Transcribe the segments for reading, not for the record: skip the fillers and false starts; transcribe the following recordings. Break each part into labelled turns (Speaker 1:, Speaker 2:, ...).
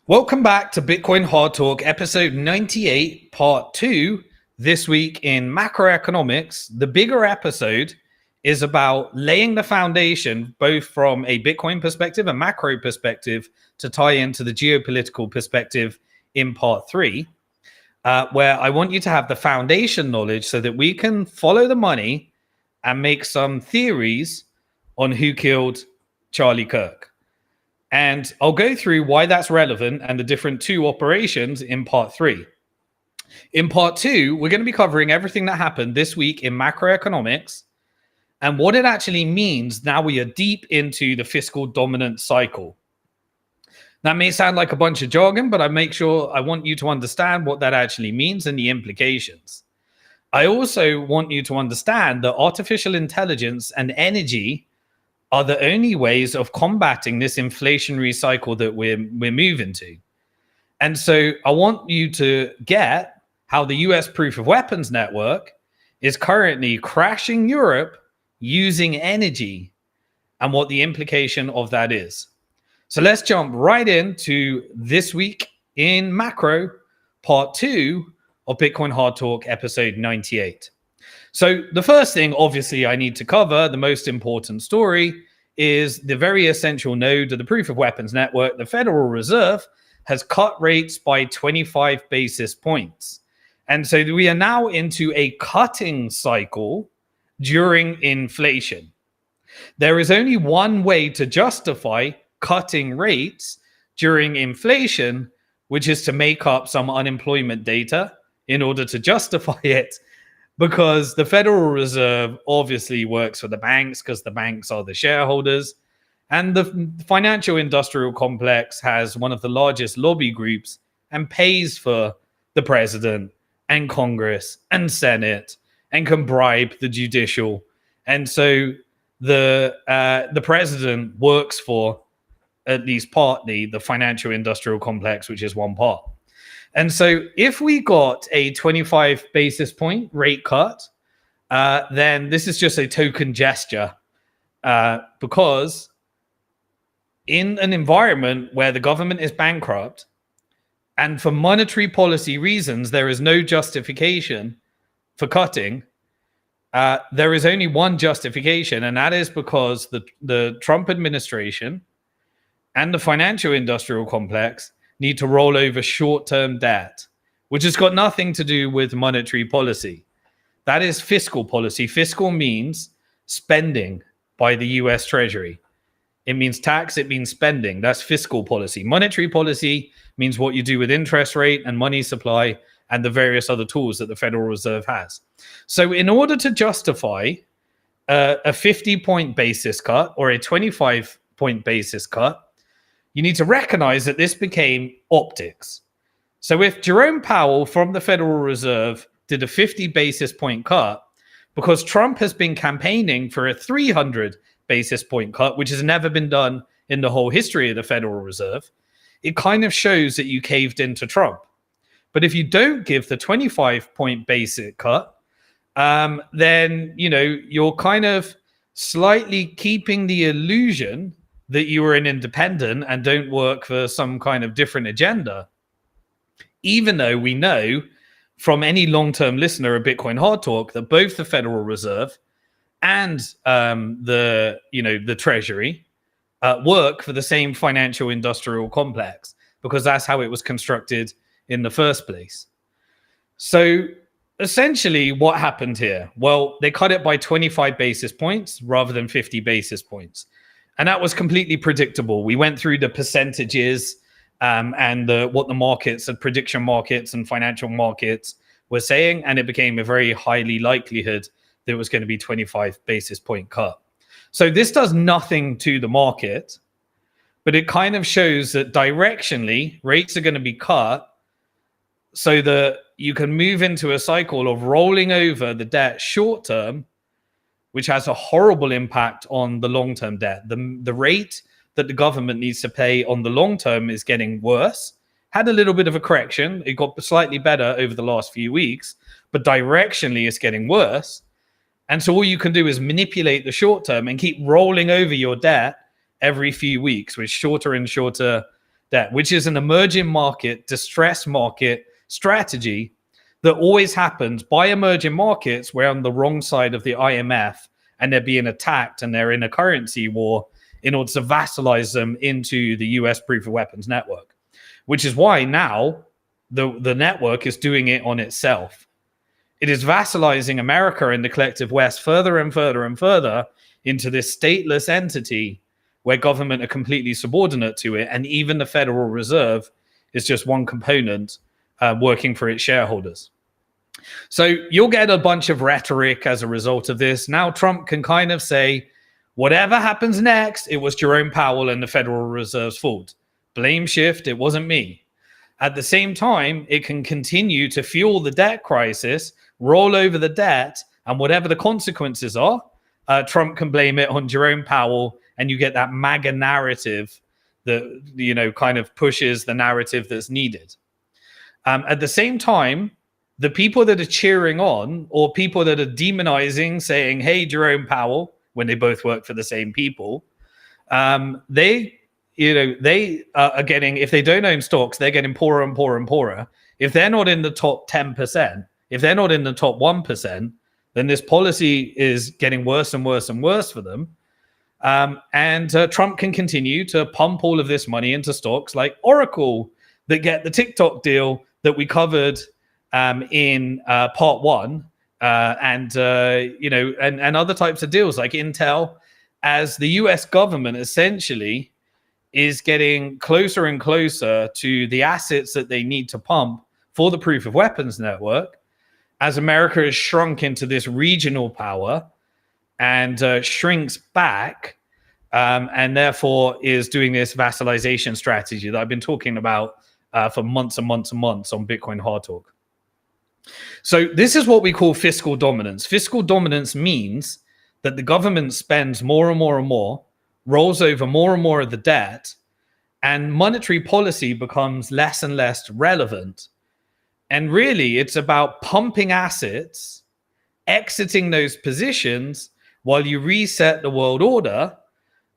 Speaker 1: Welcome back to Bitcoin Hard Talk, episode 98, part 2. This week in macroeconomics, the bigger episode is about laying the foundation, both from a Bitcoin perspective and macro perspective, to tie into the geopolitical perspective in part 3, where I want you to have the foundation knowledge so that we can follow the money and make some theories on who killed Charlie Kirk. And I'll go through why that's relevant and the different two operations in part 3. In part 2, we're going to be covering everything that happened this week in macroeconomics and what it actually means now we are deep into the fiscal dominant cycle. That may sound like a bunch of jargon, but I want you to understand what that actually means and the implications. I also want you to understand that artificial intelligence and energy are the only ways of combating this inflationary cycle that we're moving to. And so I want you to get how the US proof of weapons network is currently crashing Europe using energy and what the implication of that is. So let's jump right into this week in macro, part 2 of Bitcoin Hard Talk, episode 98. So the first thing, obviously, I need to cover, the most important story, is the very essential node of the proof of weapons network. The Federal Reserve has cut rates by 25 basis points. And so we are now into a cutting cycle during inflation. There is only one way to justify cutting rates during inflation, which is to make up some unemployment data in order to justify it, because the Federal Reserve obviously works for the banks because the banks are the shareholders. And the financial industrial complex has one of the largest lobby groups and pays for the president and Congress and Senate and can bribe the judicial. And so the president works for, at least partly, the financial industrial complex, which is one part. And so if we got a 25 basis point rate cut, then this is just a token gesture, because in an environment where the government is bankrupt and for monetary policy reasons, there is no justification for cutting. There is only one justification, and that is because the Trump administration and the financial industrial complex need to roll over short-term debt, which has got nothing to do with monetary policy. That is fiscal policy. Fiscal means spending by the US Treasury. It means tax, it means spending. That's fiscal policy. Monetary policy means what you do with interest rate and money supply and the various other tools that the Federal Reserve has. So in order to justify a 50-point basis cut or a 25-point basis cut, you need to recognize that this became optics. So if Jerome Powell from the Federal Reserve did a 50 basis point cut, because Trump has been campaigning for a 300 basis point cut, which has never been done in the whole history of the Federal Reserve, it kind of shows that you caved into Trump. But if you don't give the 25-point basic cut, then you're kind of slightly keeping the illusion that you are an independent and don't work for some kind of different agenda, even though we know from any long-term listener of Bitcoin Hard Talk that both the Federal Reserve and the Treasury work for the same financial industrial complex, because that's how it was constructed in the first place. So essentially what happened here? Well, they cut it by 25 basis points rather than 50 basis points. And that was completely predictable. We went through the percentages and what the markets and prediction markets and financial markets were saying, and it became a very highly likelihood that it was going to be 25 basis point cut. So this does nothing to the market, but it kind of shows that directionally rates are going to be cut so that you can move into a cycle of rolling over the debt short term, which has a horrible impact on the long-term debt. The rate that the government needs to pay on the long term is getting worse. Had a little bit of a correction. It got slightly better over the last few weeks, but directionally it's getting worse. And so all you can do is manipulate the short term and keep rolling over your debt every few weeks with shorter and shorter debt, which is an emerging market, distressed market strategy that always happens by emerging markets where on the wrong side of the IMF and they're being attacked and they're in a currency war in order to vassalize them into the US proof of weapons network, which is why now the network is doing it on itself. It is vassalizing America and the collective West further and further and further into this stateless entity where government are completely subordinate to it. And even the Federal Reserve is just one component working for its shareholders. So you'll get a bunch of rhetoric as a result of this. Now Trump can kind of say, whatever happens next, it was Jerome Powell and the Federal Reserve's fault. Blame shift, it wasn't me. At the same time, it can continue to fuel the debt crisis, roll over the debt, and whatever the consequences are, Trump can blame it on Jerome Powell, and you get that MAGA narrative that, you know, kind of pushes the narrative that's needed. At the same time, the people that are cheering on or people that are demonizing, saying, hey, Jerome Powell, when they both work for the same people, they are getting, if they don't own stocks, they're getting poorer and poorer and poorer. If they're not in the top 10%, if they're not in the top 1%, then this policy is getting worse and worse and worse for them. And Trump can continue to pump all of this money into stocks like Oracle that get the TikTok deal that we covered in part one, and other types of deals like Intel, as the US government essentially is getting closer and closer to the assets that they need to pump for the proof of weapons network, as America has shrunk into this regional power and shrinks back, and therefore is doing this vassalization strategy that I've been talking about for months and months and months on Bitcoin Hard Talk. So this is what we call fiscal dominance. Fiscal dominance means that the government spends more and more and more, rolls over more and more of the debt, and monetary policy becomes less and less relevant. And really, it's about pumping assets, exiting those positions while you reset the world order,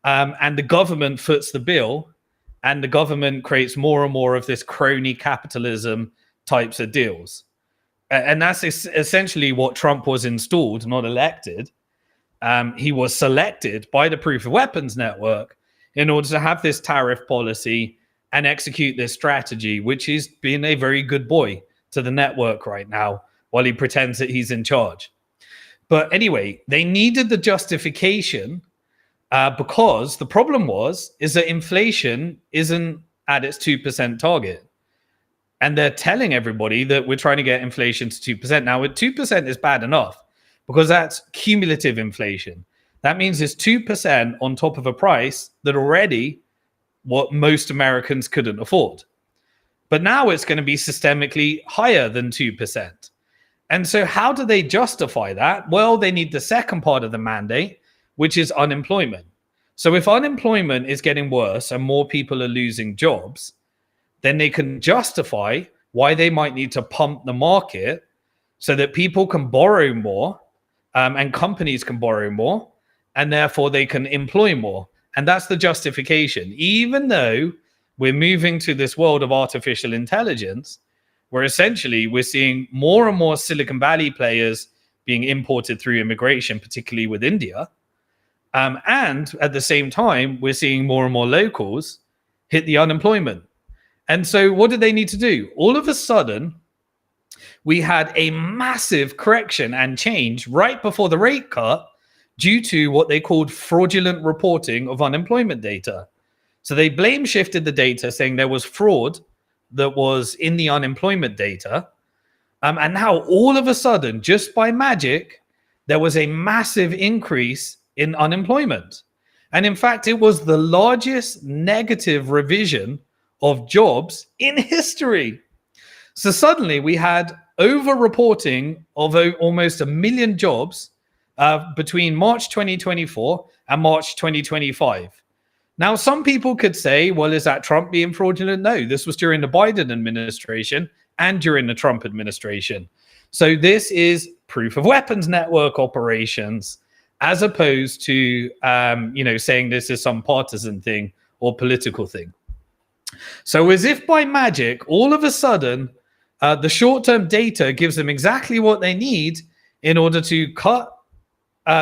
Speaker 1: and the government foots the bill, and the government creates more and more of this crony capitalism types of deals. And that's essentially what Trump was installed, not elected. He was selected by the Proof of Weapons Network in order to have this tariff policy and execute this strategy, which is being a very good boy to the network right now while he pretends that he's in charge. But anyway, they needed the justification because the problem is that inflation isn't at its 2% target. And they're telling everybody that we're trying to get inflation to 2%. Now, with 2% is bad enough because that's cumulative inflation. That means it's 2% on top of a price that already what most Americans couldn't afford. But now it's going to be systemically higher than 2%. And so how do they justify that? Well, they need the second part of the mandate, which is unemployment. So if unemployment is getting worse and more people are losing jobs, then they can justify why they might need to pump the market so that people can borrow more, and companies can borrow more, and therefore they can employ more. And that's the justification. Even though we're moving to this world of artificial intelligence, where essentially we're seeing more and more Silicon Valley players being imported through immigration, particularly with India. And at the same time, we're seeing more and more locals hit the unemployment. And so what did they need to do? All of a sudden, we had a massive correction and change right before the rate cut due to what they called fraudulent reporting of unemployment data. So they blame shifted the data, saying there was fraud that was in the unemployment data. And now all of a sudden, just by magic, there was a massive increase in unemployment. And in fact, it was the largest negative revision of jobs in history. So suddenly we had over-reporting of almost 1 million jobs between March 2024 and March 2025. Now, some people could say, well, is that Trump being fraudulent? No, this was during the Biden administration and during the Trump administration. So this is proof of weapons network operations, as opposed to, saying this is some partisan thing or political thing. So as if by magic, all of a sudden, the short-term data gives them exactly what they need in order to cut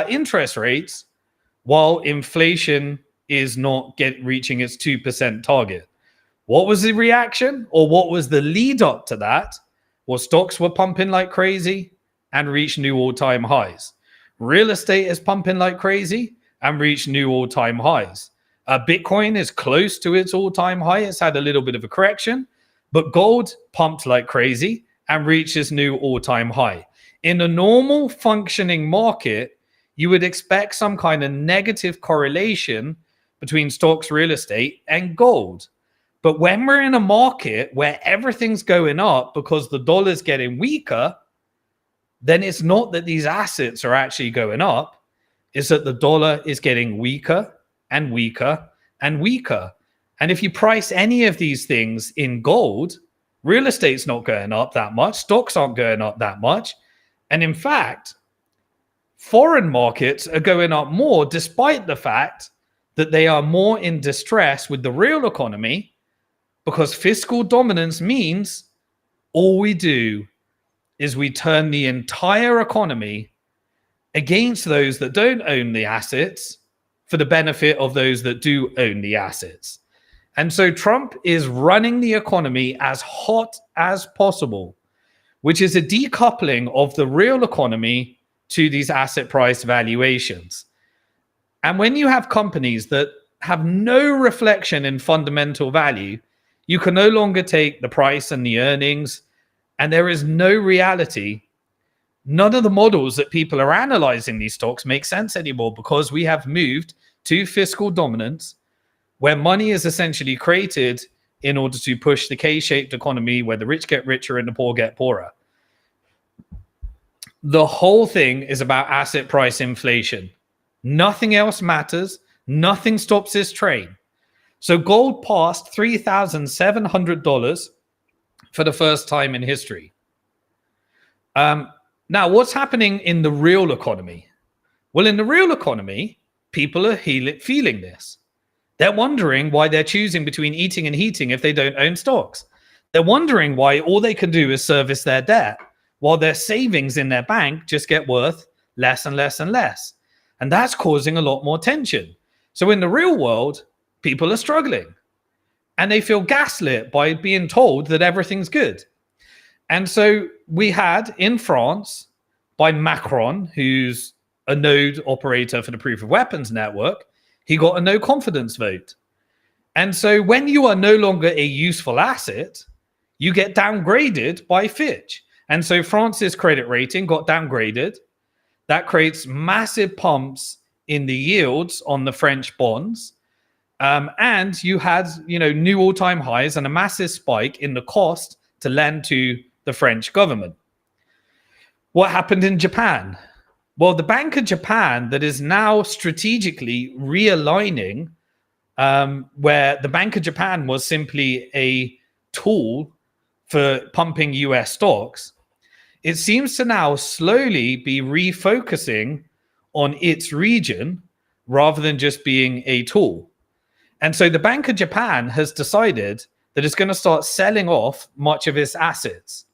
Speaker 1: interest rates while inflation is not reaching its 2% target. What was the reaction, or what was the lead up to that? Well, stocks were pumping like crazy and reached new all-time highs. Real estate is pumping like crazy and reached new all-time highs. Bitcoin is close to its all-time high. It's had a little bit of a correction, but gold pumped like crazy and reached its new all-time high. In a normal functioning market, you would expect some kind of negative correlation between stocks, real estate, and gold. But when we're in a market where everything's going up because the dollar's getting weaker, then it's not that these assets are actually going up. It's that the dollar is getting weaker and weaker and weaker. And if you price any of these things in gold, real estate's not going up that much. Stocks aren't going up that much. And in fact, foreign markets are going up more, despite the fact that they are more in distress with the real economy, because fiscal dominance means all we do is we turn the entire economy against those that don't own the assets for the benefit of those that do own the assets. And so Trump is running the economy as hot as possible, which is a decoupling of the real economy to these asset price valuations. And when you have companies that have no reflection in fundamental value, you can no longer take the price and the earnings, and there is no reality. None of the models that people are analyzing these stocks make sense anymore, because we have moved to fiscal dominance, where money is essentially created in order to push the K-shaped economy where the rich get richer and the poor get poorer. The whole thing is about asset price inflation. Nothing else matters. Nothing stops this train. So gold passed $3,700 for the first time in history. Now, what's happening in the real economy? Well, in the real economy, people are feeling this. They're wondering why they're choosing between eating and heating if they don't own stocks. They're wondering why all they can do is service their debt, while their savings in their bank just get worth less and less and less. And that's causing a lot more tension. So in the real world, people are struggling, and they feel gaslit by being told that everything's good. And so we had in France, by Macron, who's a node operator for the proof of weapons network, he got a no confidence vote. And so when you are no longer a useful asset, you get downgraded by Fitch. And so France's credit rating got downgraded. That creates massive pumps in the yields on the French bonds. And you had, new all-time highs and a massive spike in the cost to lend to the French government. What happened in Japan? Well, the Bank of Japan, that is now strategically realigning, where the Bank of Japan was simply a tool for pumping US stocks, it seems to now slowly be refocusing on its region rather than just being a tool. And so the Bank of Japan has decided that it's going to start selling off much of its assets.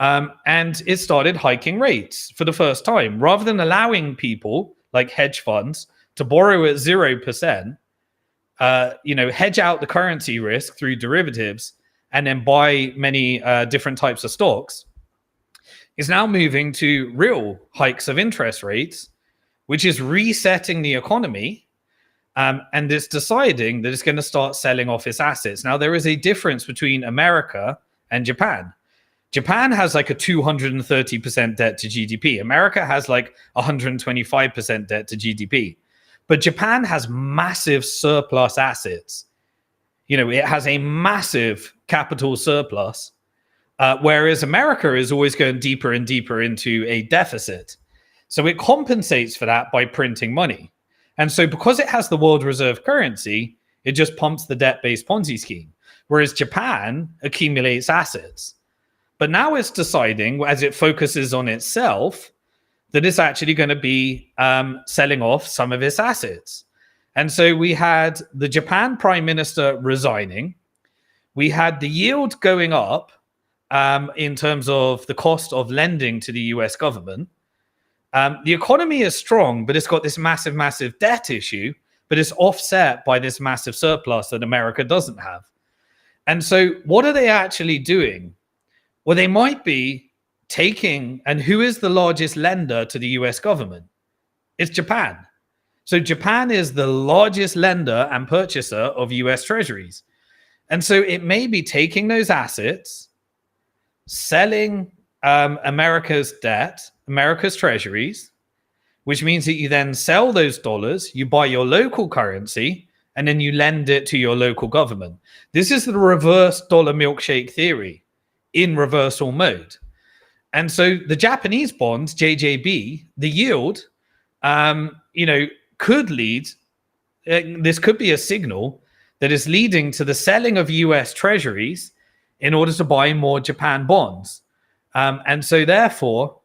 Speaker 1: And it started hiking rates for the first time. Rather than allowing people like hedge funds to borrow at 0%, hedge out the currency risk through derivatives and then buy many different types of stocks, is now moving to real hikes of interest rates, which is resetting the economy. And it's deciding that it's going to start selling off its assets. Now, there is a difference between America and Japan. Japan has like a 230% debt to GDP. America has like 125% debt to GDP. But Japan has massive surplus assets. It has a massive capital surplus, whereas America is always going deeper and deeper into a deficit. So it compensates for that by printing money. And so because it has the world reserve currency, it just pumps the debt-based Ponzi scheme, whereas Japan accumulates assets. But now it's deciding, as it focuses on itself, that it's actually going to be selling off some of its assets. And so we had the Japan prime minister resigning. we had the yield going up in terms of the cost of lending to the US government. The economy is strong, but it's got this massive debt issue, but it's offset by this massive surplus that America doesn't have. And so what are they actually doing? Well, they might be taking, and who is the largest lender to the US government? It's Japan. So Japan is the largest lender and purchaser of US treasuries. And so it may be taking those assets, selling America's debt, America's treasuries, which means that you then sell those dollars, you buy your local currency, and then you lend it to your local government. This is the reverse dollar milkshake theory in reversal mode. And so the Japanese bonds, JJB, the yield, could lead, this could be a signal that is leading to the selling of US treasuries in order to buy more Japan bonds. And so therefore,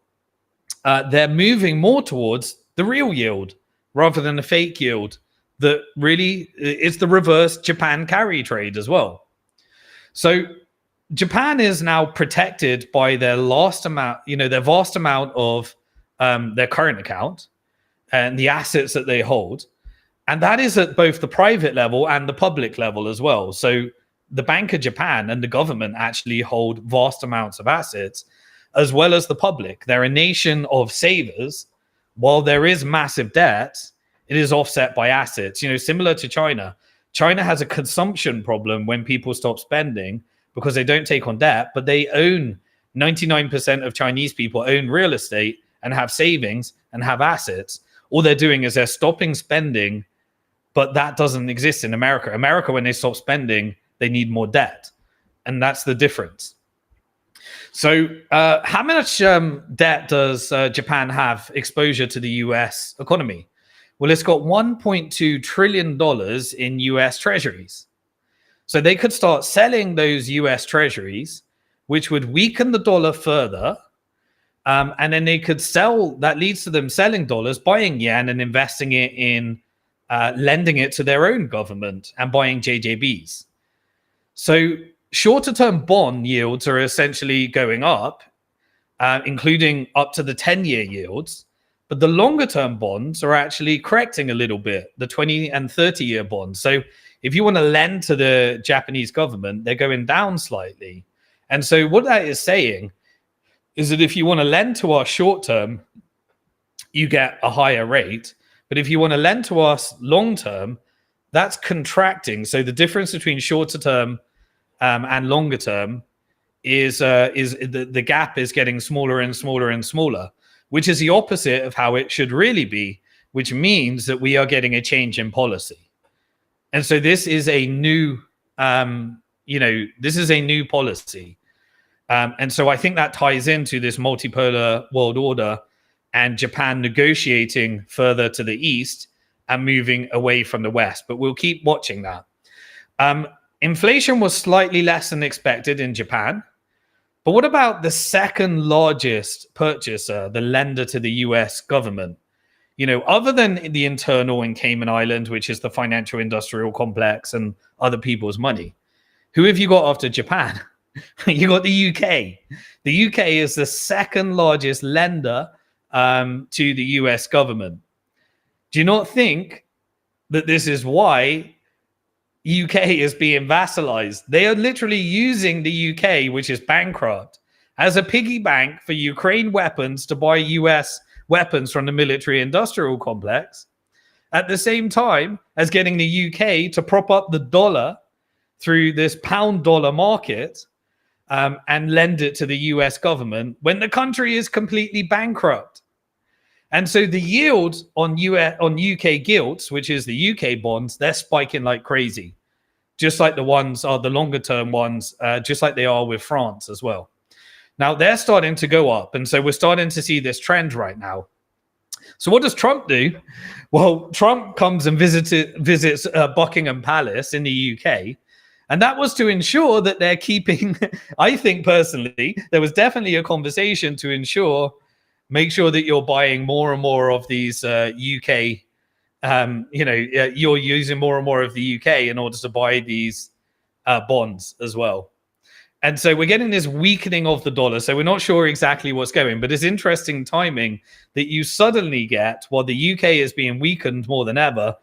Speaker 1: they're moving more towards the real yield rather than the fake yield that really is the reverse Japan carry trade as well. So Japan is now protected by their vast amount of their current account and the assets that they hold. And that is at both the private level and the public level as well. So the Bank of Japan and the government actually hold vast amounts of assets, as well as the public. They're a nation of savers. While there is massive debt, it is offset by assets. Similar to China. China has a consumption problem when people stop spending because they don't take on debt, but they own 99% of Chinese people own real estate and have savings and have assets. All they're doing is they're stopping spending, but that doesn't exist in America. America, when they stop spending, they need more debt. And that's the difference. So how much debt does Japan have exposure to the US economy? Well, it's got $1.2 trillion in US treasuries. So they could start selling those US treasuries, which would weaken the dollar further. And then they could sell, that leads to them selling dollars, buying yen and investing it in lending it to their own government and buying JJBs. So shorter term bond yields are essentially going up, including up to the 10-year yields. But the longer term bonds are actually correcting a little bit, the 20 and 30-year bonds. So if you want to lend to the Japanese government, they're going down slightly. And so what that is saying is that if you want to lend to us short term, you get a higher rate. But if you want to lend to us long term, that's contracting. So the difference between shorter term and longer term is the gap is getting smaller and smaller and smaller, which is the opposite of how it should really be, which means that we are getting a change in policy. And so this is a new, this is a new policy. And so I think that ties into this multipolar world order and Japan negotiating further to the east and moving away from the west. But we'll keep watching that. Inflation was slightly less than expected in Japan. But what about the second largest purchaser, the lender to the US government? Other than the internal in Cayman Island, which is the financial industrial complex and other people's money, who have you got after Japan? You got the UK. The UK is the second largest lender to the US government. Do you not think that this is why UK is being vassalized? They are literally using the UK, which is bankrupt, as a piggy bank for Ukraine weapons to buy US weapons from the military industrial complex, at the same time as getting the UK to prop up the dollar through this pound dollar market and lend it to the US government when the country is completely bankrupt. And so the yield on UK gilts, which is the UK bonds, they're spiking like crazy, just like the ones are the longer term ones, just like they are with France as well. Now they're starting to go up. And so we're starting to see this trend right now. So what does Trump do? Well, Trump comes and visits Buckingham Palace in the UK. And that was to ensure that they're keeping, I think personally, there was definitely a conversation to make sure that you're buying more and more of these UK, you're using more and more of the UK in order to buy these bonds as well. And so we're getting this weakening of the dollar. So we're not sure exactly what's going, but it's interesting timing that you suddenly get, while the UK is being weakened more than ever,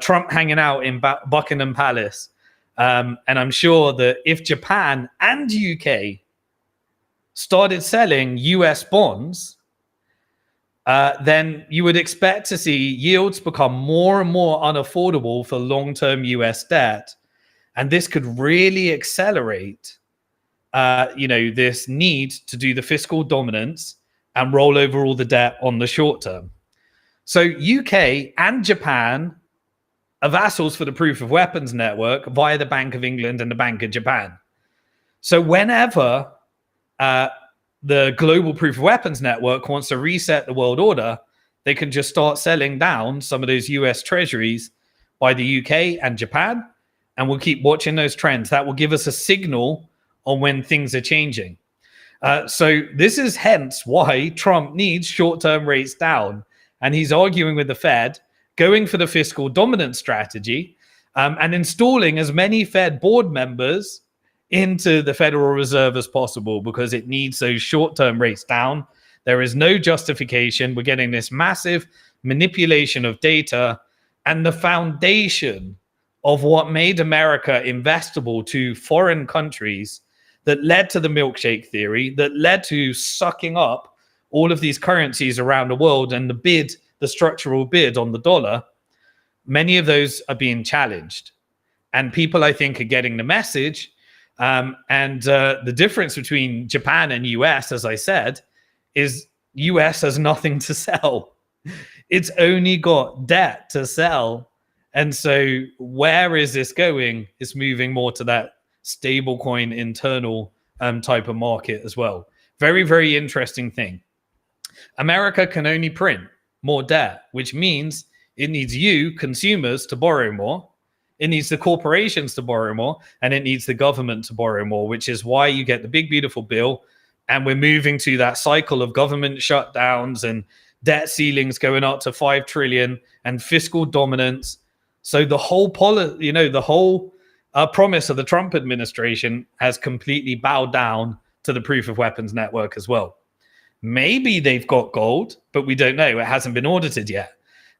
Speaker 1: Trump hanging out in Buckingham Palace. And I'm sure that if Japan and UK started selling US bonds, then you would expect to see yields become more and more unaffordable for long-term US debt. And this could really accelerate this need to do the fiscal dominance and roll over all the debt on the short term. So UK and Japan are vassals for the proof of weapons network via the Bank of England and the Bank of Japan. So whenever the global proof of weapons network wants to reset the world order, they can just start selling down some of those US treasuries by the UK and Japan, and we'll keep watching those trends. That will give us a signal on when things are changing. So this is hence why Trump needs short-term rates down, and he's arguing with the Fed, going for the fiscal dominance strategy, and installing as many Fed board members into the Federal Reserve as possible, because it needs those short-term rates down. There is no justification. We're getting this massive manipulation of data, and the foundation of what made America investable to foreign countries, that led to the milkshake theory, that led to sucking up all of these currencies around the world and the structural bid on the dollar. Many of those are being challenged. And people, I think, are getting the message. The difference between Japan and US, as I said, is US has nothing to sell. It's only got debt to sell. And so where is this going? It's moving more to that stablecoin internal type of market as well. Very, very interesting thing. America can only print more debt, which means it needs you, consumers, to borrow more. It needs the corporations to borrow more, and it needs the government to borrow more, which is why you get the big, beautiful bill. And we're moving to that cycle of government shutdowns and debt ceilings going up to 5 trillion and fiscal dominance. So the whole promise of the Trump administration has completely bowed down to the proof of weapons network as well. Maybe they've got gold, but we don't know. It hasn't been audited yet.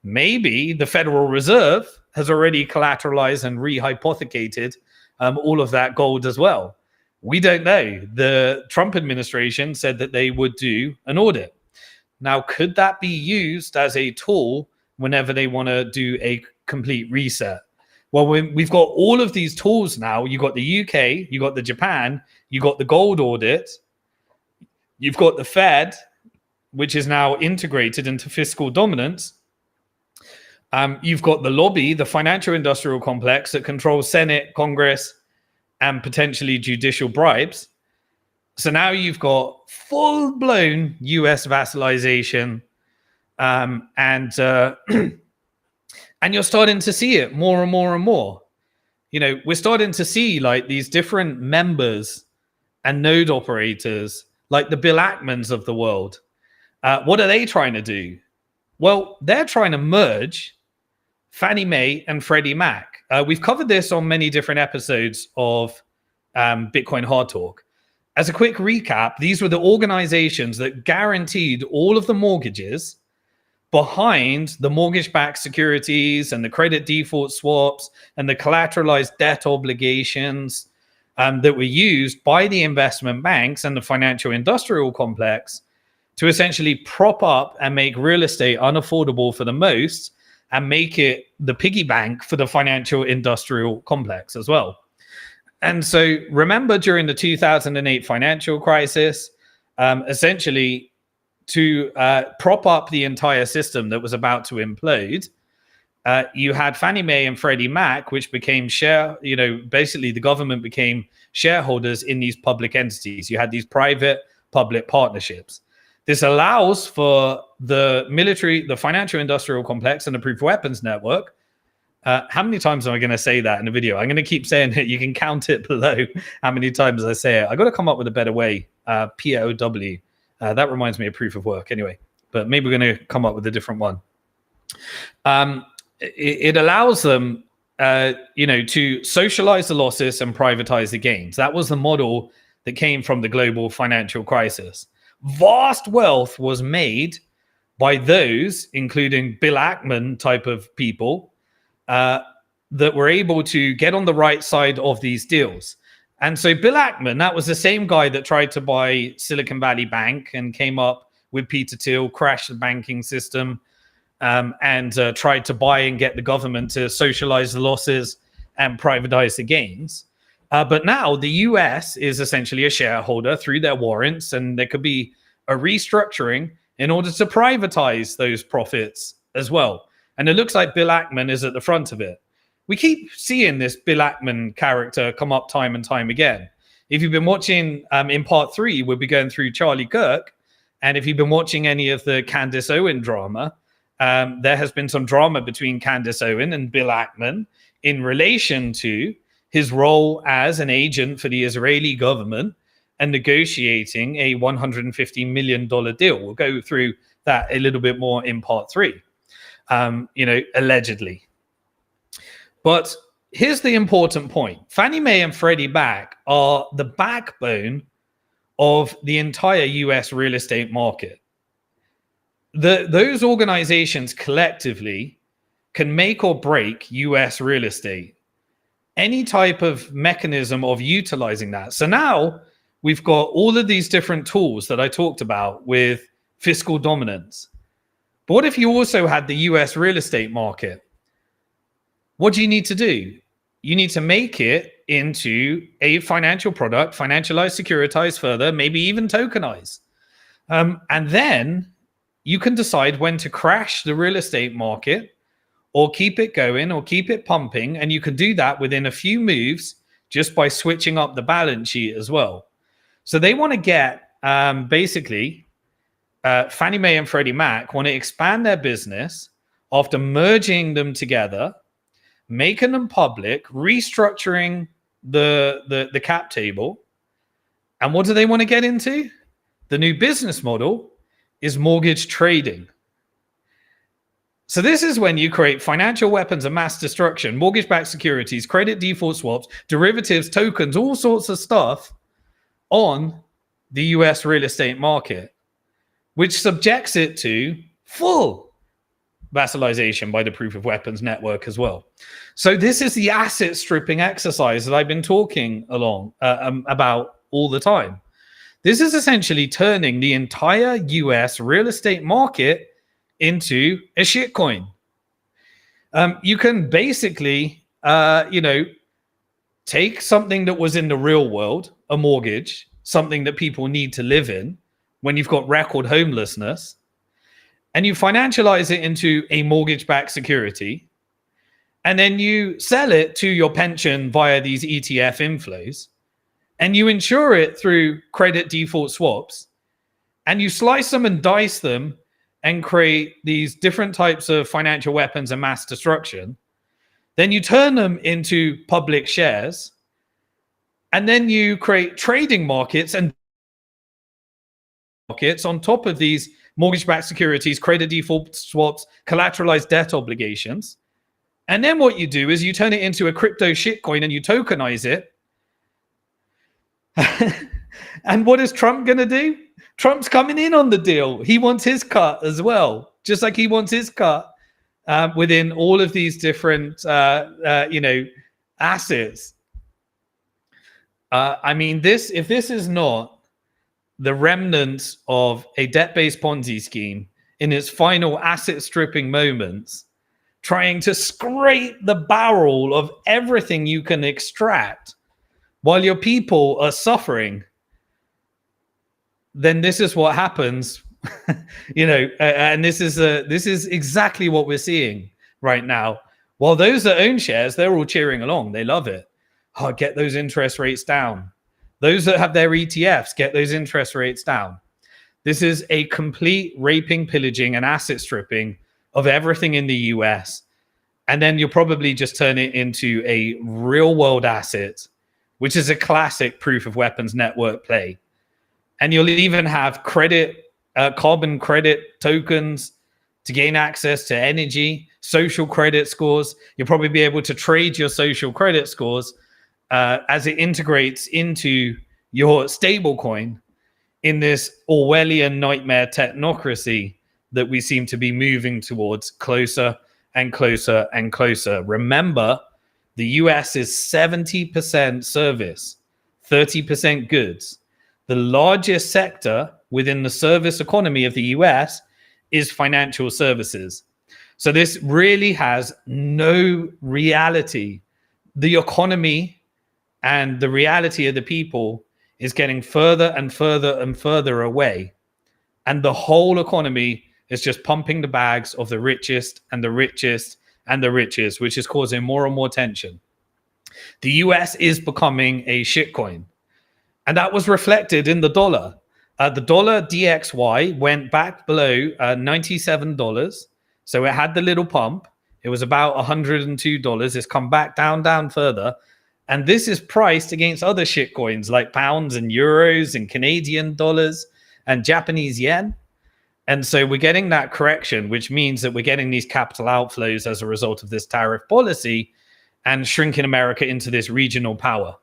Speaker 1: Maybe the Federal Reserve has already collateralized and rehypothecated all of that gold as well. We don't know. The Trump administration said that they would do an audit. Now, could that be used as a tool whenever they want to do a complete reset? Well, we've got all of these tools now. You got the UK, you got the Japan, you got the gold audit, you've got the Fed, which is now integrated into fiscal dominance. You've got the lobby, the financial industrial complex that controls Senate, Congress, and potentially judicial bribes. So now you've got full-blown US vassalization, and you're starting to see it more and more and more. We're starting to see like these different members and node operators, like the Bill Ackmans of the world. What are they trying to do? Well, they're trying to merge Fannie Mae and Freddie Mac. We've covered this on many different episodes of Bitcoin Hard Talk. As a quick recap, these were the organizations that guaranteed all of the mortgages behind the mortgage-backed securities and the credit default swaps and the collateralized debt obligations that were used by the investment banks and the financial industrial complex to essentially prop up and make real estate unaffordable for the most, and make it the piggy bank for the financial industrial complex as well. And so remember, during the 2008 financial crisis, essentially to prop up the entire system that was about to implode, you had Fannie Mae and Freddie Mac, which became basically the government became shareholders in these public entities. You had these private-public partnerships. This allows for the military, the financial industrial complex, and the proof of weapons network. How many times am I going to say that in the video? I'm going to keep saying it. You can count it below how many times I say it. I got to come up with a better way. POW. That reminds me of proof of work anyway, but maybe we're going to come up with a different one. It allows them to socialize the losses and privatize the gains. That was the model that came from the global financial crisis. Vast wealth was made by those, including Bill Ackman type of people, that were able to get on the right side of these deals. And so Bill Ackman, that was the same guy that tried to buy Silicon Valley Bank and came up with Peter Thiel, crashed the banking system, and tried to buy and get the government to socialize the losses and privatize the gains. But now the US is essentially a shareholder through their warrants, and there could be a restructuring in order to privatize those profits as well. And it looks like Bill Ackman is at the front of it. We keep seeing this Bill Ackman character come up time and time again. If you've been watching in part 3, we'll be going through Charlie Kirk. And if you've been watching any of the Candace Owen drama, there has been some drama between Candace Owen and Bill Ackman in relation to his role as an agent for the Israeli government and negotiating a $150 million deal. We'll go through that a little bit more in part 3, allegedly. But here's the important point. Fannie Mae and Freddie Mac are the backbone of the entire US real estate market. Those organizations collectively can make or break US real estate. Any type of mechanism of utilizing that. So now we've got all of these different tools that I talked about with fiscal dominance. But what if you also had the US real estate market? What do you need to do? You need to make it into a financial product, financialize, securitize further, maybe even tokenize. And then you can decide when to crash the real estate market or keep it going or keep it pumping. And you can do that within a few moves just by switching up the balance sheet as well. So they want to get Fannie Mae and Freddie Mac want to expand their business after merging them together, making them public, restructuring the cap table. And what do they want to get into? The new business model is mortgage trading. So this is when you create financial weapons of mass destruction, mortgage-backed securities, credit default swaps, derivatives, tokens, all sorts of stuff on the US real estate market, which subjects it to full vassalization by the proof of weapons network as well. So this is the asset stripping exercise that I've been talking about all the time. This is essentially turning the entire US real estate market into a shitcoin. You can basically, take something that was in the real world, a mortgage, something that people need to live in when you've got record homelessness, and you financialize it into a mortgage-backed security, and then you sell it to your pension via these ETF inflows, and you insure it through credit default swaps, and you slice them and dice them and create these different types of financial weapons and mass destruction. Then you turn them into public shares, and then you create trading markets and markets on top of these mortgage-backed securities, credit default swaps, collateralized debt obligations. And then what you do is you turn it into a crypto shitcoin and you tokenize it. And what is Trump going to do? Trump's coming in on the deal. He wants his cut as well, just like he wants his cut within all of these different, assets. If this is not the remnants of a debt-based Ponzi scheme in its final asset stripping moments, trying to scrape the barrel of everything you can extract while your people are suffering, then this is what happens. And this is exactly what we're seeing right now. While those that own shares, they're all cheering along. They love it. Oh, get those interest rates down. Those that have their ETFs, get those interest rates down. This is a complete raping, pillaging, and asset stripping of everything in the US. And then you'll probably just turn it into a real world asset, which is a classic proof of weapons network play. And you'll even have credit, carbon credit tokens to gain access to energy, social credit scores. You'll probably be able to trade your social credit scores as it integrates into your stablecoin in this Orwellian nightmare technocracy that we seem to be moving towards closer and closer and closer. Remember, the US is 70% service, 30% goods. The largest sector within the service economy of the US is financial services. So this really has no reality. The economy and the reality of the people is getting further and further and further away. And the whole economy is just pumping the bags of the richest and the richest and the richest, which is causing more and more tension. The US is becoming a shitcoin. And that was reflected in the dollar. The dollar DXY went back below $97. So it had the little pump. It was about $102. It's come back down further. And this is priced against other shitcoins like pounds and euros and Canadian dollars and Japanese yen. And so we're getting that correction, which means that we're getting these capital outflows as a result of this tariff policy and shrinking America into this regional power.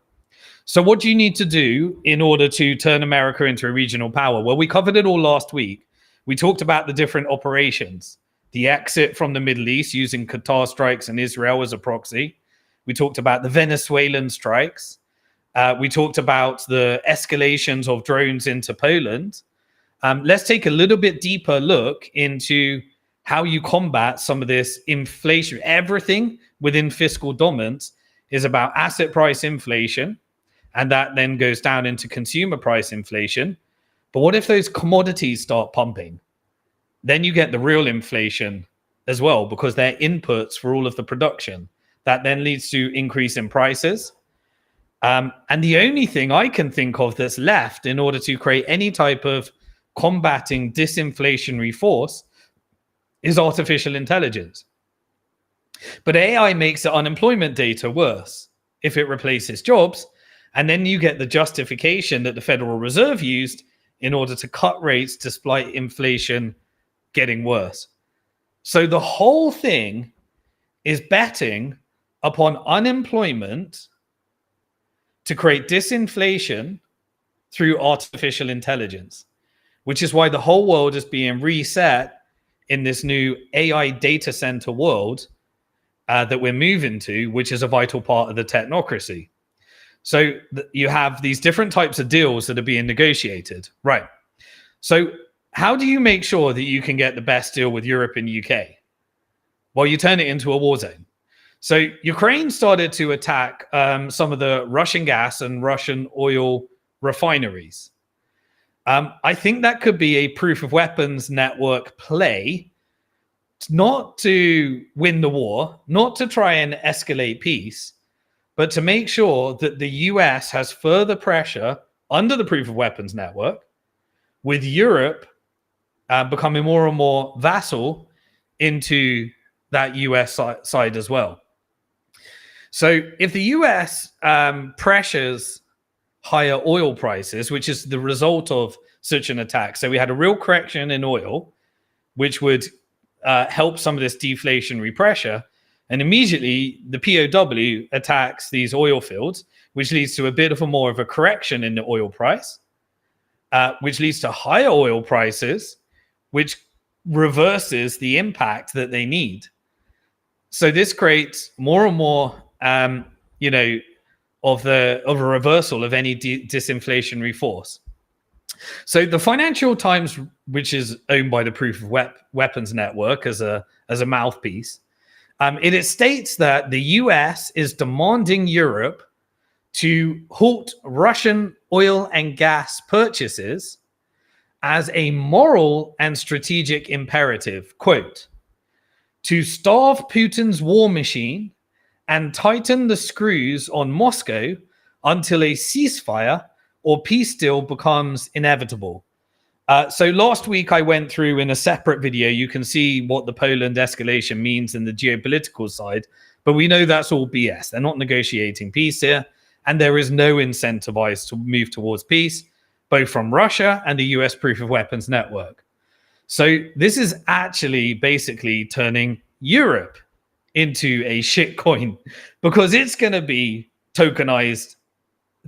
Speaker 1: So what do you need to do in order to turn America into a regional power? Well, we covered it all last week. We talked about the different operations, the exit from the Middle East using Qatar strikes and Israel as a proxy. We talked about the Venezuelan strikes. We talked about the escalations of drones into Poland. Let's take a little bit deeper look into how you combat some of this inflation. Everything within fiscal dominance is about asset price inflation, and that then goes down into consumer price inflation. But what if those commodities start pumping? Then you get the real inflation as well, because they're inputs for all of the production. That then leads to increase in prices. And the only thing I can think of that's left in order to create any type of combating disinflationary force is artificial intelligence. But AI makes the unemployment data worse if it replaces jobs. And then you get the justification that the Federal Reserve used in order to cut rates despite inflation getting worse. So the whole thing is betting upon unemployment to create disinflation through artificial intelligence, which is why the whole world is being reset in this new AI data center world that we're moving to, which is a vital part of the technocracy. So you have these different types of deals that are being negotiated, right? So how do you make sure that you can get the best deal with Europe and UK? Well, you turn it into a war zone. So Ukraine started to attack some of the Russian gas and Russian oil refineries. I think that could be a proof of weapons network play, not to win the war, not to try and escalate peace, but to make sure that the US has further pressure under the proof of weapons network, with Europe becoming more and more vassal into that US side as well. So if the US pressures higher oil prices, which is the result of such an attack, so we had a real correction in oil, which would help some of this deflationary pressure. And immediately the POW attacks these oil fields, which leads to a bit of a more of a correction in the oil price, which leads to higher oil prices, which reverses the impact that they need. So this creates more and more, of a reversal of any disinflationary force. So the Financial Times, which is owned by the Proof of Weapons Network as a mouthpiece, it states that the US is demanding Europe to halt Russian oil and gas purchases as a moral and strategic imperative, quote, to starve Putin's war machine and tighten the screws on Moscow until a ceasefire or peace deal becomes inevitable. So last week I went through in a separate video, you can see what the Poland escalation means in the geopolitical side, but we know that's all BS. They're not negotiating peace here, and there is no incentivized to move towards peace, both from Russia and the US Proof of Weapons Network. So this is actually basically turning Europe into a shitcoin because it's going to be tokenized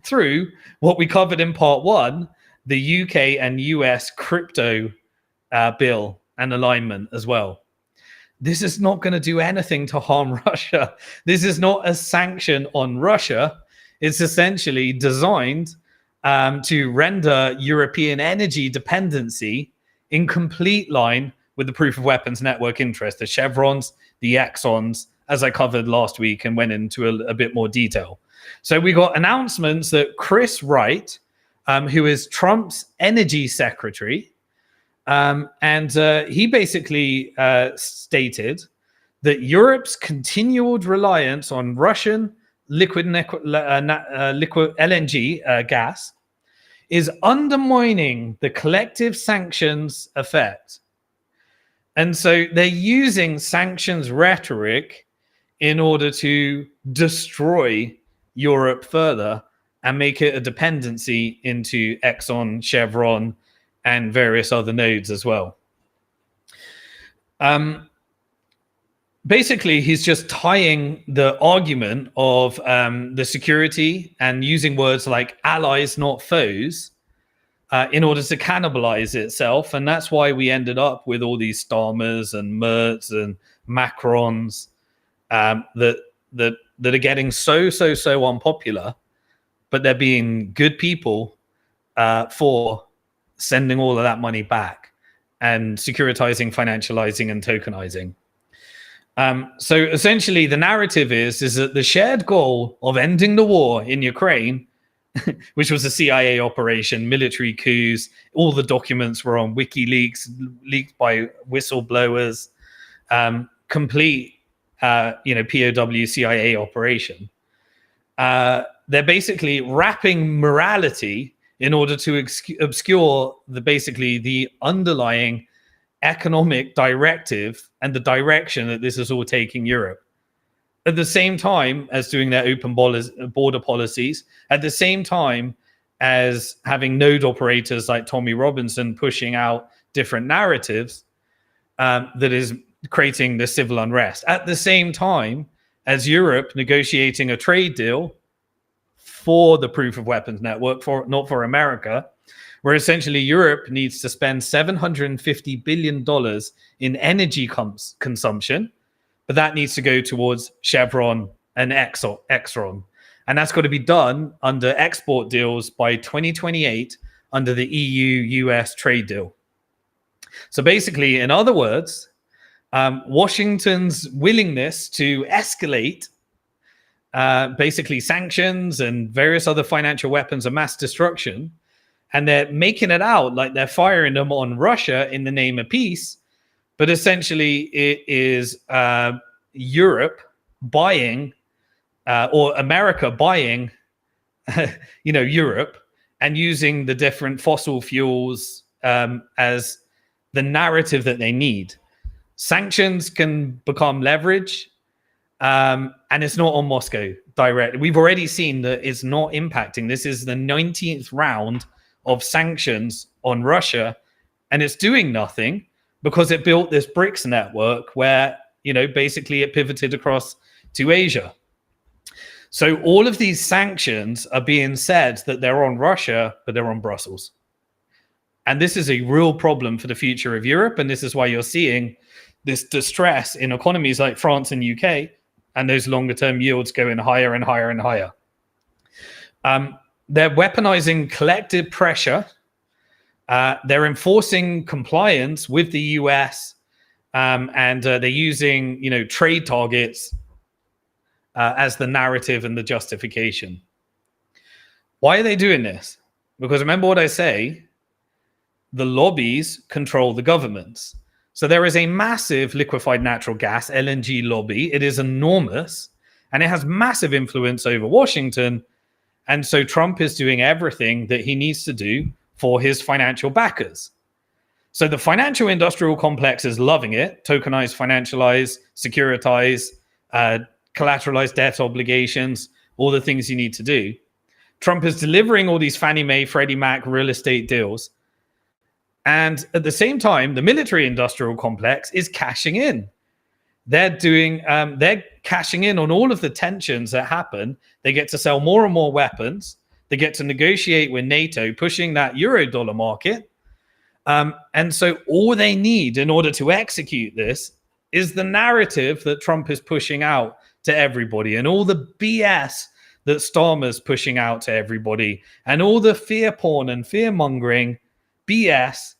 Speaker 1: through what we covered in part one, the UK and US crypto bill and alignment as well. This is not going to do anything to harm Russia. This is not a sanction on Russia. It's essentially designed to render European energy dependency in complete line with the proof of weapons network interest, the Chevrons, the Exxons, as I covered last week and went into a bit more detail. So we got announcements that Chris Wright, who is Trump's energy secretary, and he basically stated that Europe's continued reliance on Russian liquid LNG gas is undermining the collective sanctions effect. And so they're using sanctions rhetoric in order to destroy Europe further and make it a dependency into Exxon, Chevron, and various other nodes as well. Basically, he's just tying the argument of the security and using words like allies, not foes, in order to cannibalize itself. And that's why we ended up with all these Starmers and Merts and Macrons that are getting so unpopular, but they're being good people for sending all of that money back and securitizing, financializing, and tokenizing. So essentially, the narrative is that the shared goal of ending the war in Ukraine, which was a CIA operation, military coups, all the documents were on WikiLeaks, leaked by whistleblowers, complete, POW CIA operation. They're basically wrapping morality in order to obscure the underlying economic directive and the direction that this is all taking Europe. At the same time as doing their open border policies, at the same time as having node operators like Tommy Robinson pushing out different narratives that is creating the civil unrest. At the same time as Europe negotiating a trade deal for the proof of weapons network, not for America, where essentially Europe needs to spend $750 billion in energy consumption, but that needs to go towards Chevron and Exxon. And that's got to be done under export deals by 2028 under the EU-US trade deal. So basically, in other words, Washington's willingness to escalate basically sanctions and various other financial weapons of mass destruction, and they're making it out like they're firing them on Russia in the name of peace, but essentially it is Europe buying or America buying Europe and using the different fossil fuels as the narrative that they need. Sanctions can become leverage, and it's not on Moscow directly. We've already seen that it's not impacting. This is the 19th round of sanctions on Russia, and it's doing nothing because it built this BRICS network where, basically it pivoted across to Asia. So all of these sanctions are being said that they're on Russia, but they're on Brussels. And this is a real problem for the future of Europe. And this is why you're seeing this distress in economies like France and UK, and those longer term yields going higher and higher and higher. They're weaponizing collective pressure. They're enforcing compliance with the US, and they're using, trade targets as the narrative and the justification. Why are they doing this? Because remember what I say, the lobbies control the governments. So there is a massive liquefied natural gas, LNG lobby. It is enormous, and it has massive influence over Washington. And so Trump is doing everything that he needs to do for his financial backers. So the financial industrial complex is loving it. Tokenize, financialize, securitize, collateralize debt obligations, all the things you need to do. Trump is delivering all these Fannie Mae, Freddie Mac real estate deals. And at the same time, the military industrial complex is cashing in. they're cashing in on all of the tensions that happen. They get to sell more and more weapons. They get to negotiate with NATO, pushing that euro-dollar market. And so all they need in order to execute this is the narrative that Trump is pushing out to everybody, and all the BS that Starmer's pushing out to everybody, and all the fear porn and fear mongering BS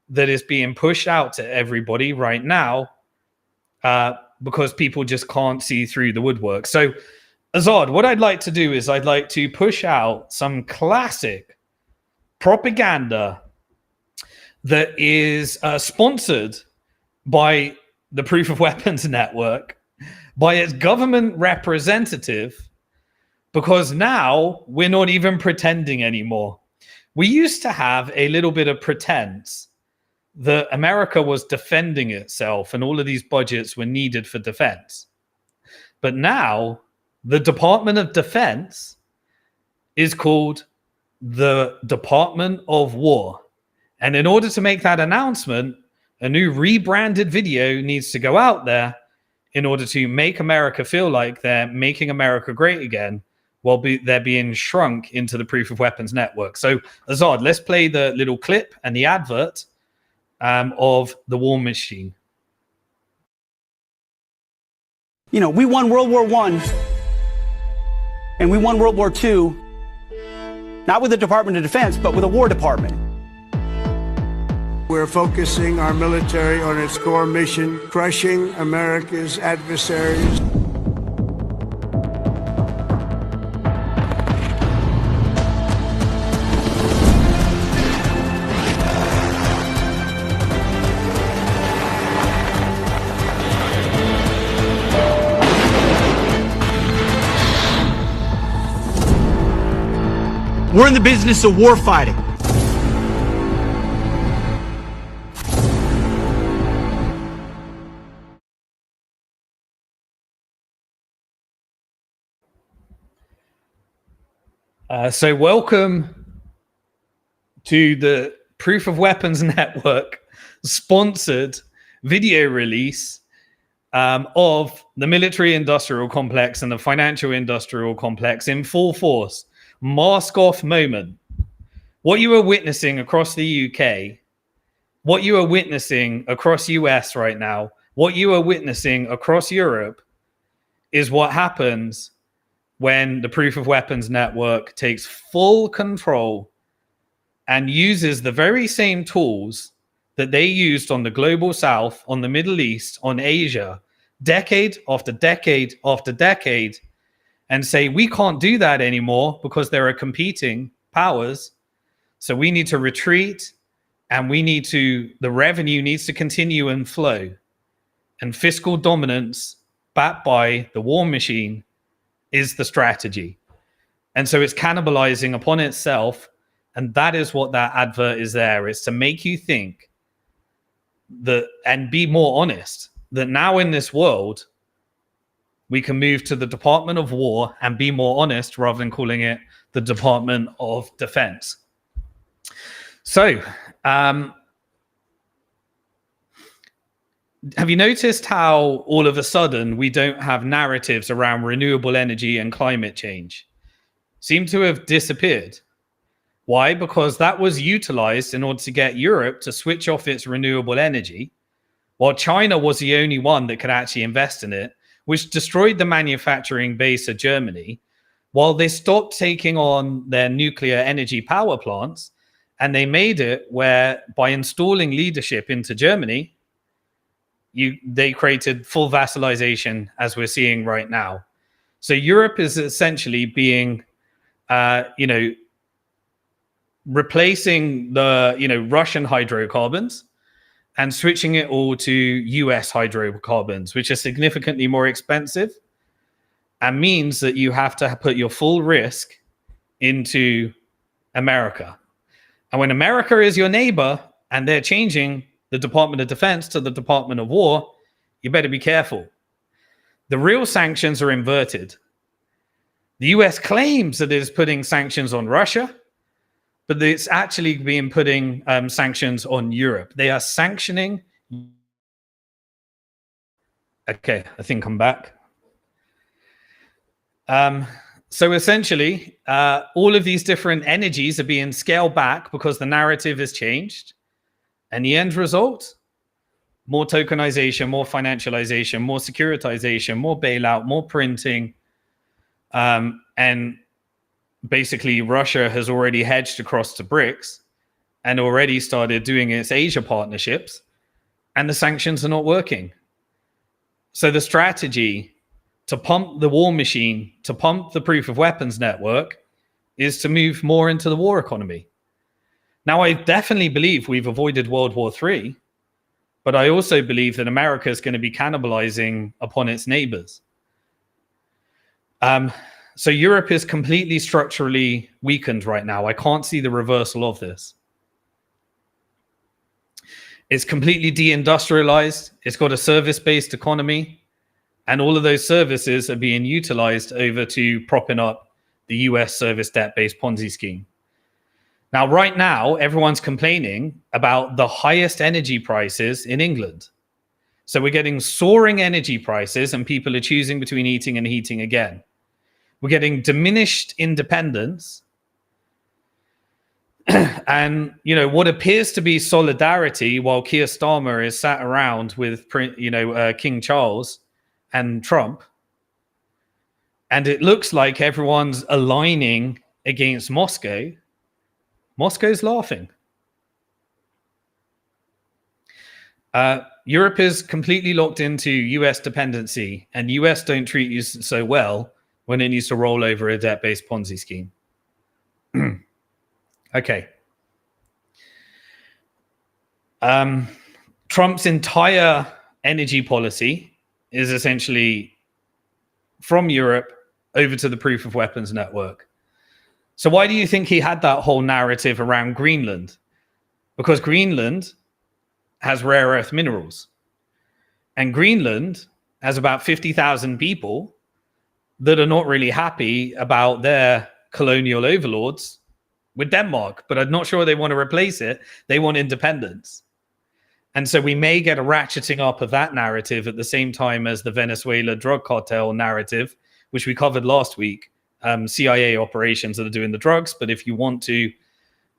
Speaker 1: that is being pushed out to everybody right now, because people just can't see through the woodwork. So, Azad, what I'd like to do is I'd like to push out some classic propaganda that is sponsored by the Proof of Weapons Network, by its government representative, because now we're not even pretending anymore. We used to have a little bit of pretense that America was defending itself and all of these budgets were needed for defense. But now the Department of Defense is called the Department of War. And in order to make that announcement, a new rebranded video needs to go out there in order to make America feel like they're making America great again, while they're being shrunk into the Proof of Weapons Network. So, Azad, let's play the little clip and the advert of the War Machine.
Speaker 2: You know, we won World War I, and we won World War II, not with the Department of Defense, but with a War Department.
Speaker 3: We're focusing our military on its core mission, crushing America's adversaries.
Speaker 2: We're in the business of war fighting.
Speaker 1: So welcome to the Proof of Weapons Network sponsored video release of the military industrial complex and the financial industrial complex in full force. Mask off moment. What you are witnessing across the UK, what you are witnessing across US right now, what you are witnessing across Europe is what happens when the Proof of Weapons Network takes full control and uses the very same tools that they used on the global south, on the Middle East, on Asia, decade after decade after decade, and say, we can't do that anymore because there are competing powers. So we need to retreat, and the revenue needs to continue and flow. And fiscal dominance, backed by the war machine, is the strategy. And so it's cannibalizing upon itself. And that is what that advert is there. It's to make you think that, and be more honest, that now in this world, we can move to the Department of War and be more honest rather than calling it the Department of Defense. So, have you noticed how all of a sudden we don't have narratives around renewable energy and climate change? Seem to have disappeared. Why? Because that was utilized in order to get Europe to switch off its renewable energy, while China was the only one that could actually invest in it, which destroyed the manufacturing base of Germany, while they stopped taking on their nuclear energy power plants. And they made it where, by installing leadership into Germany, they created full vassalization, as we're seeing right now. So Europe is essentially being, replacing the, Russian hydrocarbons and switching it all to US hydrocarbons, which are significantly more expensive and means that you have to put your full risk into America. And when America is your neighbor and they're changing the Department of Defense to the Department of War, you better be careful. The real sanctions are inverted. The US claims that it is putting sanctions on Russia, but it's actually being putting sanctions on Europe. They are sanctioning Okay, I think I'm back. So essentially, all of these different energies are being scaled back because the narrative has changed. And the end result, more tokenization, more financialization, more securitization, more bailout, more printing. And basically, Russia has already hedged across to BRICS and already started doing its Asia partnerships, and the sanctions are not working. So the strategy to pump the war machine, to pump the proof of weapons network, is to move more into the war economy. Now, I definitely believe we've avoided World War III, but I also believe that America is going to be cannibalizing upon its neighbors. So Europe is completely structurally weakened right now. I can't see the reversal of this. It's completely deindustrialized. It's got a service-based economy. And all of those services are being utilized over to propping up the US service debt-based Ponzi scheme. Now, right now, everyone's complaining about the highest energy prices in England. So we're getting soaring energy prices and people are choosing between eating and heating again. We're getting diminished independence. And, what appears to be solidarity while Keir Starmer is sat around with, King Charles and Trump. And it looks like everyone's aligning against Moscow. Moscow's laughing. Europe is completely locked into US dependency, and US don't treat you so well when it needs to roll over a debt-based Ponzi scheme. Okay. Trump's entire energy policy is essentially from Europe over to the proof of weapons network. So why do you think he had that whole narrative around Greenland? Because Greenland has rare earth minerals. And Greenland has about 50,000 people that are not really happy about their colonial overlords with Denmark, but I'm not sure they want to replace it. They want independence. And so we may get a ratcheting up of that narrative at the same time as the Venezuela drug cartel narrative, which we covered last week. CIA operations that are doing the drugs, but if you want to,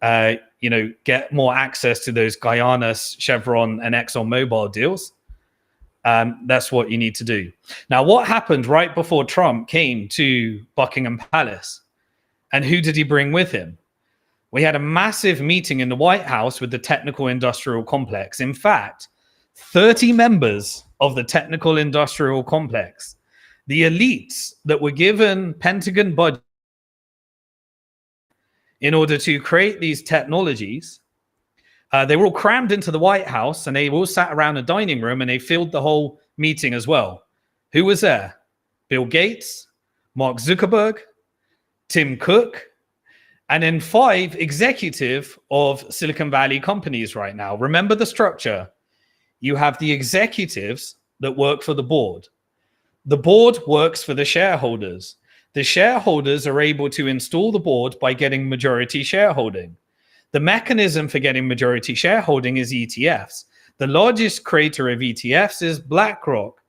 Speaker 1: get more access to those Guyana, Chevron, and ExxonMobil deals, that's what you need to do. Now, what happened right before Trump came to Buckingham Palace, and who did he bring with him? We had a massive meeting in the White House with the technical industrial complex. In fact, 30 members of the technical industrial complex, the elites that were given Pentagon budget in order to create these technologies, they were all crammed into the White House, and they all sat around a dining room, and they filled the whole meeting as well. Who was there? Bill Gates, Mark Zuckerberg, Tim Cook, and then 5 executive of Silicon Valley companies right now. Remember the structure. You have the executives that work for the board. The board works for the shareholders. The shareholders are able to install the board by getting majority shareholding. The mechanism for getting majority shareholding is ETFs. The largest creator of ETFs is BlackRock.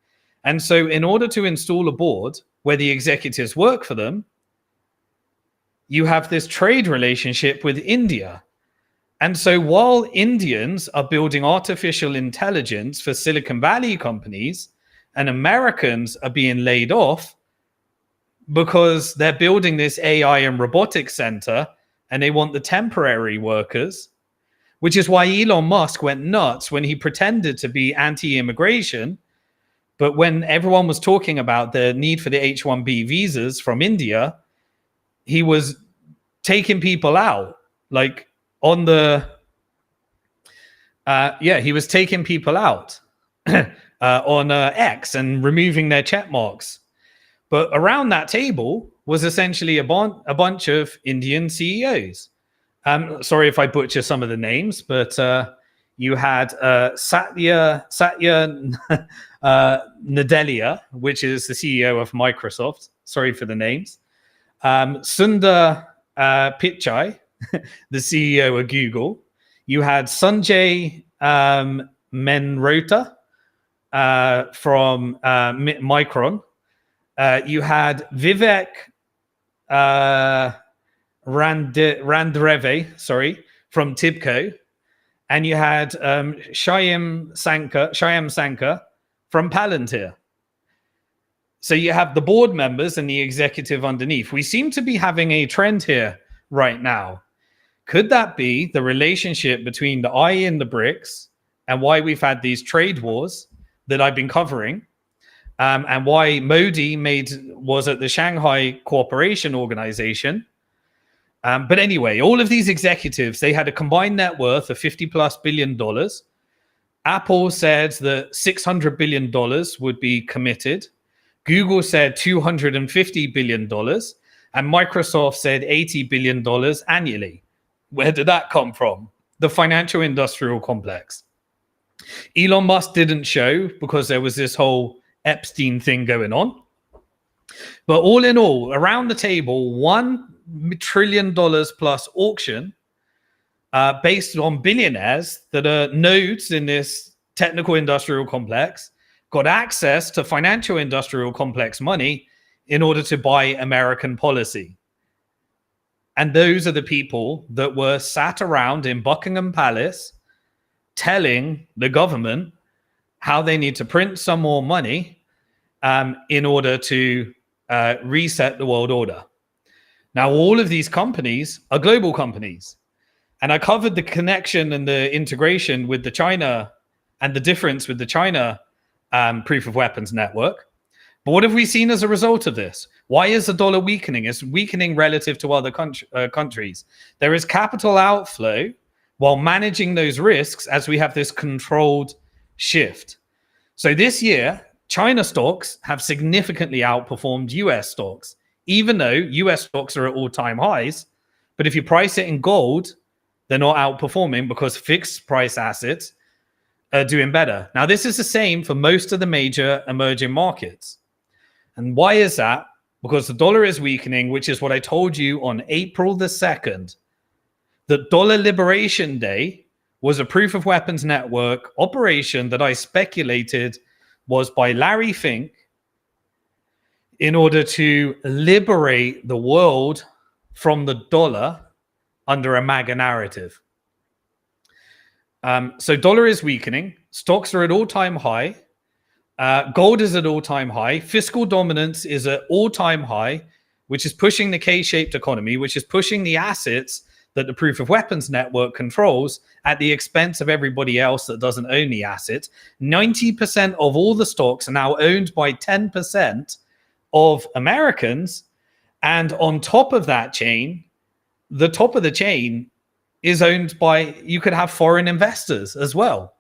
Speaker 1: And so in order to install a board where the executives work for them, you have this trade relationship with India. And so while Indians are building artificial intelligence for Silicon Valley companies, and Americans are being laid off because they're building this AI and robotics center, and they want the temporary workers, which is why Elon Musk went nuts when he pretended to be anti-immigration. But when everyone was talking about the need for the H-1B visas from India, he was taking people out, like on the, he was taking people out on X and removing their check marks. But around that table was essentially a bunch of Indian CEOs. Sorry if I butcher some of the names, but you had Satya Nadella, which is the CEO of Microsoft. Sorry for the names. Sundar Pichai, the CEO of Google. You had Sanjay Mehrotra, from Micron. You had Vivek Randreve, from Tibco, and you had Shyam Sankar from Palantir. So you have the board members and the executive underneath. We seem to be having a trend here right now. Could that be the relationship between the I and the BRICS and why we've had these trade wars that I've been covering, and why Modi was at the Shanghai Cooperation Organization? But anyway, all of these executives, they had a combined net worth of $50+ billion. Apple said that $600 billion would be committed. Google said $250 billion. And Microsoft said $80 billion annually. Where did that come from? The financial industrial complex. Elon Musk didn't show because there was this whole Epstein thing going on. But all in all, around the table, $1 trillion plus auction based on billionaires that are nodes in this technical industrial complex, got access to financial industrial complex money in order to buy American policy. And those are the people that were sat around in Buckingham Palace telling the government how they need to print some more money in order to reset the world order. Now, all of these companies are global companies. And I covered the connection and the integration with the China and the difference with the China proof of weapons network. But what have we seen as a result of this? Why is the dollar weakening? It's weakening relative to other countries. There is capital outflow while managing those risks as we have this controlled shift. So this year, China stocks have significantly outperformed US stocks, even though US stocks are at all-time highs. But if you price it in gold, they're not outperforming because fixed price assets are doing better. Now, this is the same for most of the major emerging markets. And why is that? Because the dollar is weakening, which is what I told you on April the 2nd. The Dollar Liberation Day was a proof of weapons network operation that I speculated was by Larry Fink in order to liberate the world from the dollar under a MAGA narrative. So dollar is weakening. Stocks are at all-time high. Gold is at all-time high. Fiscal dominance is at all-time high, which is pushing the K-shaped economy, which is pushing the assets that the proof of weapons network controls at the expense of everybody else that doesn't own the assets. 90% of all the stocks are now owned by 10% of Americans. And on top of that chain, the top of the chain is owned by, you could have foreign investors as well.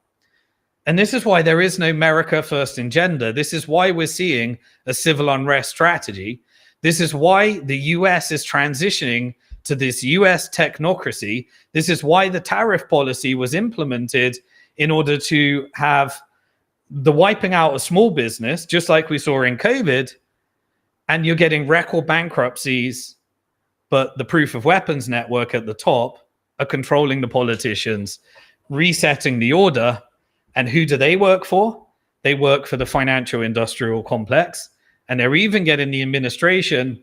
Speaker 1: And this is why there is no America first agenda. This is why we're seeing a civil unrest strategy. This is why the US is transitioning to this US technocracy. This is why the tariff policy was implemented in order to have the wiping out of small business, just like we saw in COVID. And you're getting record bankruptcies, but the proof of weapons network at the top are controlling the politicians, resetting the order. And who do they work for? They work for the financial industrial complex. And they're even getting the administration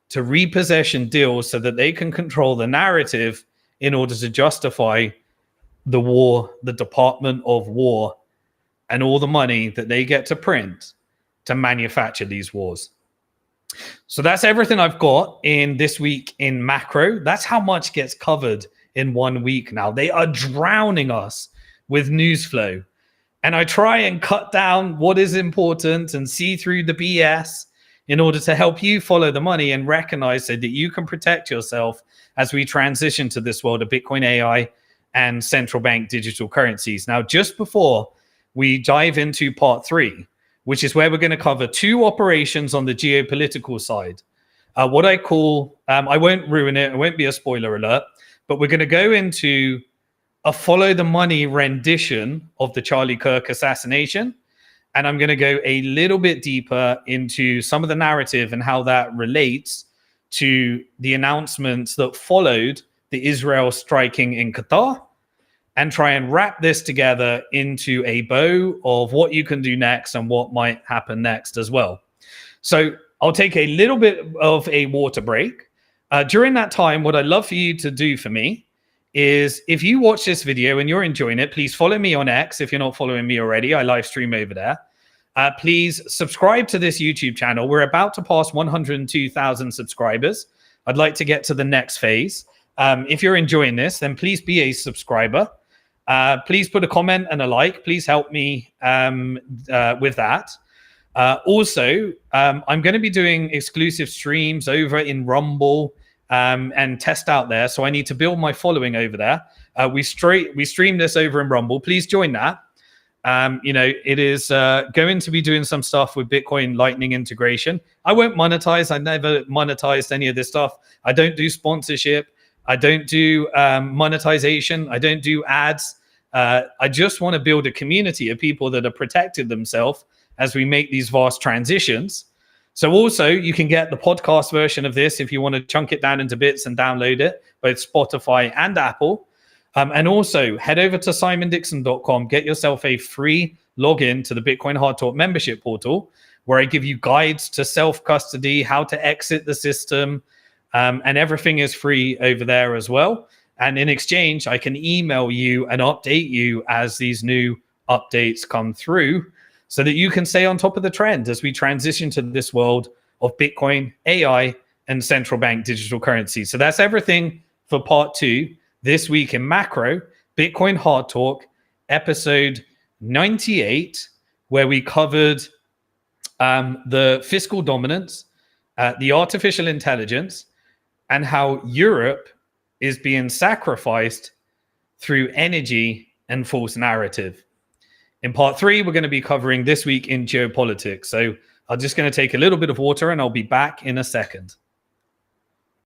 Speaker 1: to repossession deals so that they can control the narrative in order to justify the war, the Department of War, and all the money that they get to print to manufacture these wars. So that's everything I've got in this week in macro. That's how much gets covered in 1 week now. They are drowning us with news flow. And I try and cut down what is important and see through the BS in order to help you follow the money and recognize so that you can protect yourself as we transition to this world of Bitcoin, AI, and central bank digital currencies. Now, just before we dive into part 3, which is where we're going to cover 2 operations on the geopolitical side. What I call, I won't ruin it, it won't be a spoiler alert, but we're going to go into a follow the money rendition of the Charlie Kirk assassination. And I'm going to go a little bit deeper into some of the narrative and how that relates to the announcements that followed the Israel striking in Qatar and try and wrap this together into a bow of what you can do next and what might happen next as well. So I'll take a little bit of a water break. During that time, what I'd love for you to do for me is, if you watch this video and you're enjoying it, please follow me on X if you're not following me already. I live stream over there. Please subscribe to this YouTube channel. We're about to pass 102,000 subscribers. I'd like to get to the next phase. If you're enjoying this, then please be a subscriber. Please put a comment and a like. Please help me with that. Also, I'm going to be doing exclusive streams over in Rumble and test out there. So I need to build my following over there. We stream this over in Rumble. Please join that. It is going to be doing some stuff with Bitcoin Lightning integration. I won't monetize. I never monetized any of this stuff. I don't do sponsorship. I don't do monetization. I don't do ads. I just want to build a community of people that are protecting themselves as we make these vast transitions. So also, you can get the podcast version of this if you want to chunk it down into bits and download it, both Spotify and Apple. And also, head over to simondixon.com, get yourself a free login to the Bitcoin Hard Talk membership portal, where I give you guides to self-custody, how to exit the system, and everything is free over there as well. And in exchange, I can email you and update you as these new updates come through, so that you can stay on top of the trend as we transition to this world of Bitcoin, AI, and central bank digital currency. So that's everything for part 2 this week in Macro, Bitcoin Hard Talk, episode 98, where we covered the fiscal dominance, the artificial intelligence, and how Europe is being sacrificed through energy and false narrative. In part 3, we're going to be covering this week in geopolitics. So I'm just going to take a little bit of water and I'll be back in a second.